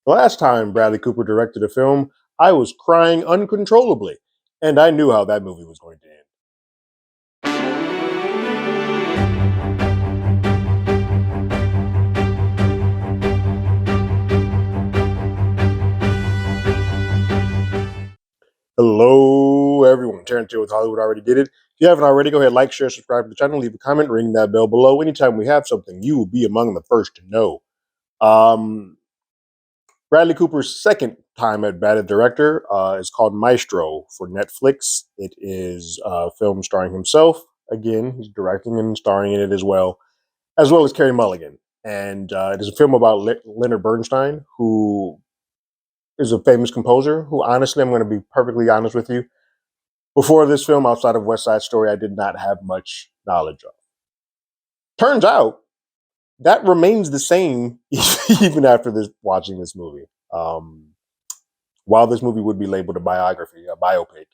The last time Bradley Cooper directed a film, I was crying uncontrollably, and I knew how that movie was going to end. Hello, everyone. Terrence here with Hollywood Already Did It. If you haven't already, go ahead, like, share, subscribe to the channel, leave a comment, ring that bell below. Anytime we have something, you will be among the first to know. Bradley Cooper's second time at Bad Director is called Maestro for Netflix. It is a film starring himself. Again, he's directing and starring in it as well as Carey Mulligan. And it is a film about Leonard Bernstein, who is a famous composer who, honestly, I'm going to be perfectly honest with you. Before this film, outside of West Side Story, I did not have much knowledge of. Turns out that remains the same even after watching this movie. While this movie would be labeled a biography, a biopic,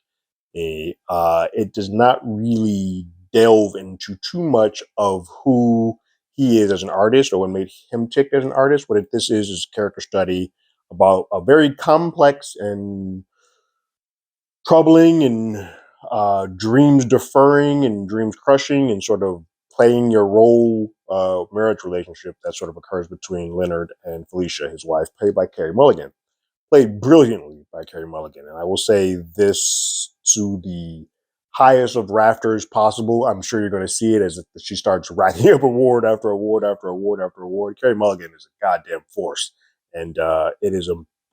it does not really delve into too much of who he is as an artist or what made him tick as an artist. What this is a character study about a very complex and troubling and dreams deferring and dreams crushing and sort of playing your role marriage relationship that sort of occurs between Leonard and Felicia, his wife, played by Carey Mulligan. Played brilliantly by Carey Mulligan. And I will say this to the highest of rafters possible. I'm sure you're going to see it as she starts racking up award after award after award after award. Carey Mulligan is a goddamn force. And it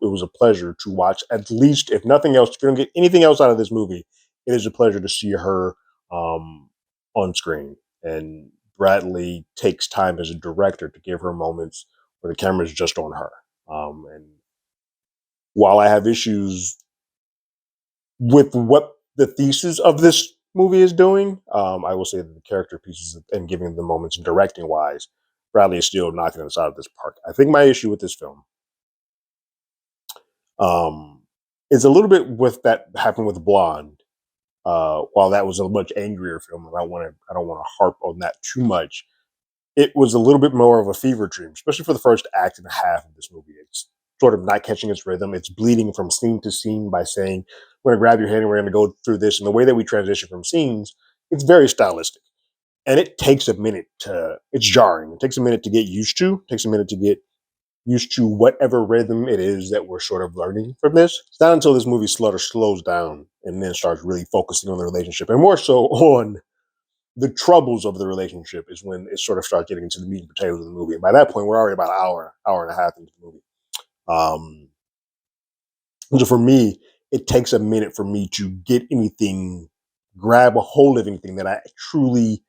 was a pleasure to watch, at least, if nothing else, if you don't get anything else out of this movie, it is a pleasure to see her on screen. And Bradley takes time as a director to give her moments where the camera is just on her. And while I have issues with what the thesis of this movie is doing, I will say that the character pieces and giving the moments and directing wise, Bradley is still knocking us out of this park. I think my issue with this film is a little bit with that happened with Blonde. While that was a much angrier film, and I don't want to harp on that too much. It was a little bit more of a fever dream, especially for the first act and a half of this movie. It's sort of not catching its rhythm. It's bleeding from scene to scene by saying, we're going to grab your hand and we're going to go through this. And the way that we transition from scenes, it's very stylistic. And it takes a minute it's jarring. It takes a minute to get used to. It takes a minute to get used to whatever rhythm it is that we're sort of learning from this. It's not until this movie slows down and then starts really focusing on the relationship and more so on the troubles of the relationship is when it sort of starts getting into the meat and potatoes of the movie. And by that point, we're already about an hour and a half into the movie. So for me, it takes a minute for me to get anything, grab a hold of anything that I truly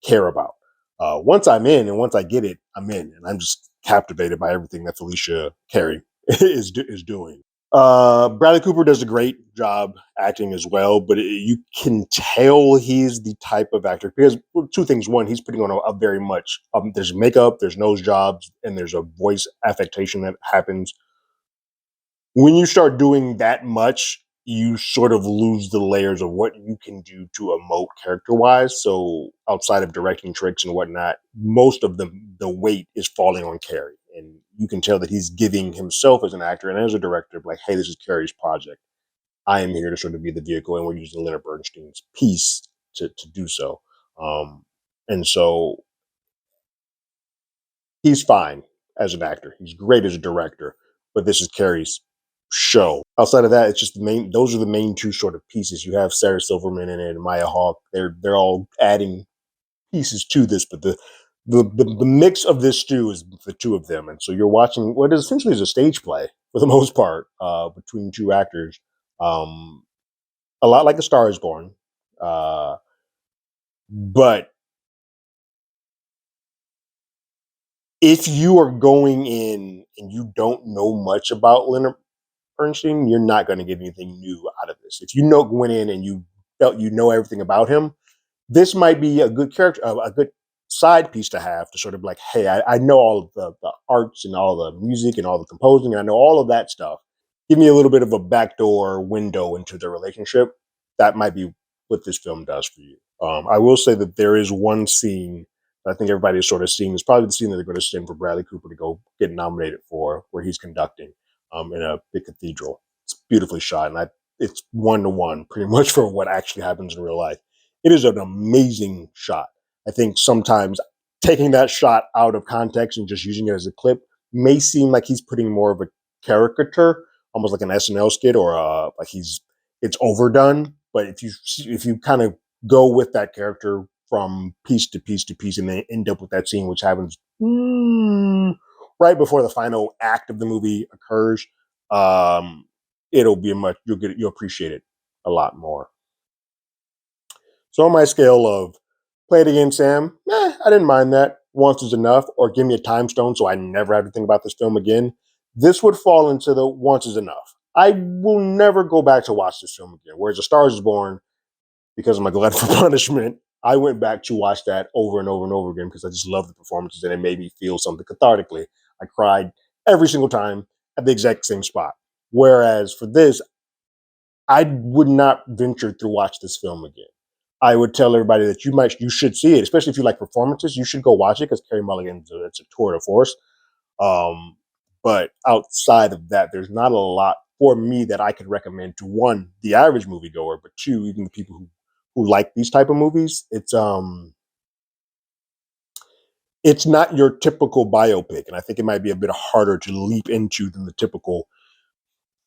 care about. Once I'm in and once I get it, I'm in, and I'm just captivated by everything that Felicia Carey is doing. Bradley Cooper does a great job acting as well, but you can tell he's the type of actor because two things. One, he's putting on a very much, there's makeup, there's nose jobs, and there's a voice affectation that happens. When you start doing that much, you sort of lose the layers of what you can do to emote character wise. So outside of directing tricks and whatnot, most of the weight is falling on Carey. And you can tell that he's giving himself as an actor and as a director, like, hey, this is Carey's project. I am here to sort of be the vehicle, and we're using Leonard Bernstein's piece to do so. And so he's fine as an actor. He's great as a director, but this is Carey's show. Outside of that, it's just those are the main two sort of pieces. You have Sarah Silverman and Maya Hawke. They're all adding pieces to this, but the mix of this stew is the two of them. And so you're watching what is essentially is a stage play for the most part, between two actors. A lot like A Star is Born. But if you are going in and you don't know much about Leonard Bernstein, you're not going to get anything new out of this. If you went in and you felt you know everything about him, this might be a good character, a good side piece to have to sort of like, hey, I know all of the arts and all the music and all the composing, and I know all of that stuff. Give me a little bit of a backdoor window into the relationship. That might be what this film does for you. I will say that there is one scene that I think everybody is sort of seeing. It's probably the scene that they're going to send for Bradley Cooper to go get nominated for, where he's conducting. in a big cathedral. It's beautifully shot, and it's 1-to-1 pretty much for what actually happens in real life. It is an amazing shot. I think sometimes taking that shot out of context and just using it as a clip may seem like he's putting more of a caricature, almost like an SNL skit, or like it's overdone. But if you kind of go with that character from piece to piece to piece, and then end up with that scene, which happens right before the final act of the movie occurs, um, it'll be you'll appreciate it a lot more. So on my scale of play it again, Sam, I didn't mind that. Once is enough, or give me a time stone so I never have to think about this film again. This would fall into the once is enough. I will never go back to watch this film again. Whereas A Star is Born, because of my glutton for punishment, I went back to watch that over and over and over again because I just love the performances and it made me feel something cathartically. I cried every single time at the exact same spot. Whereas for this, I would not venture to watch this film again. I would tell everybody that you should see it, especially if you like performances. You should go watch it because Carey Mulligan, it's a tour de force. Um, but outside of that, there's not a lot for me that I could recommend to one, the average moviegoer, but two, even the people who like these type of movies. It's not your typical biopic, and I think it might be a bit harder to leap into than the typical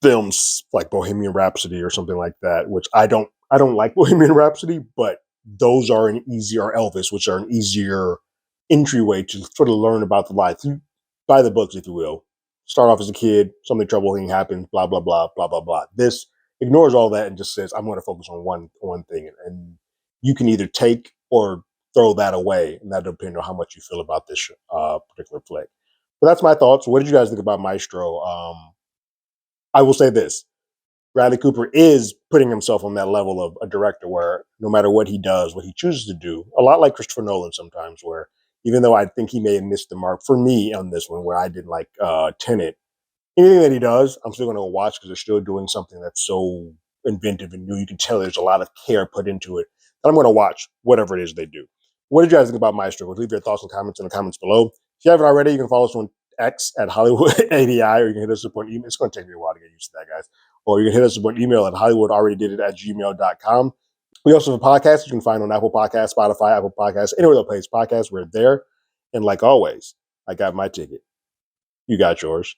films like Bohemian Rhapsody or something like that, which I don't like Bohemian Rhapsody, but those are an easier Elvis, which are an easier entryway to sort of learn about the life by the books, if you will. Start off as a kid, something troubling happens, blah blah blah blah blah blah. This ignores all that and just says, "I'm going to focus on one thing," and you can either take or throw that away, and that depends on how much you feel about this particular flick. But that's my thoughts. What did you guys think about Maestro? I will say this: Bradley Cooper is putting himself on that level of a director where no matter what he does, what he chooses to do, a lot like Christopher Nolan sometimes, where even though I think he may have missed the mark for me on this one, where I didn't like Tenet, anything that he does, I'm still going to watch because they're still doing something that's so inventive and new. You can tell there's a lot of care put into it. And I'm going to watch whatever it is they do. What did you guys think about Maestro? Leave your thoughts and comments in the comments below. If you haven't already, you can follow us on X at Hollywood ADI, or you can hit us up on email. It's going to take me a while to get used to that, guys. Or you can hit us up on email at hollywoodalreadydidit@gmail.com. We also have a podcast you can find on Apple Podcasts, Spotify, Apple Podcasts, anywhere that plays podcasts. We're there. And like always, I got my ticket. You got yours.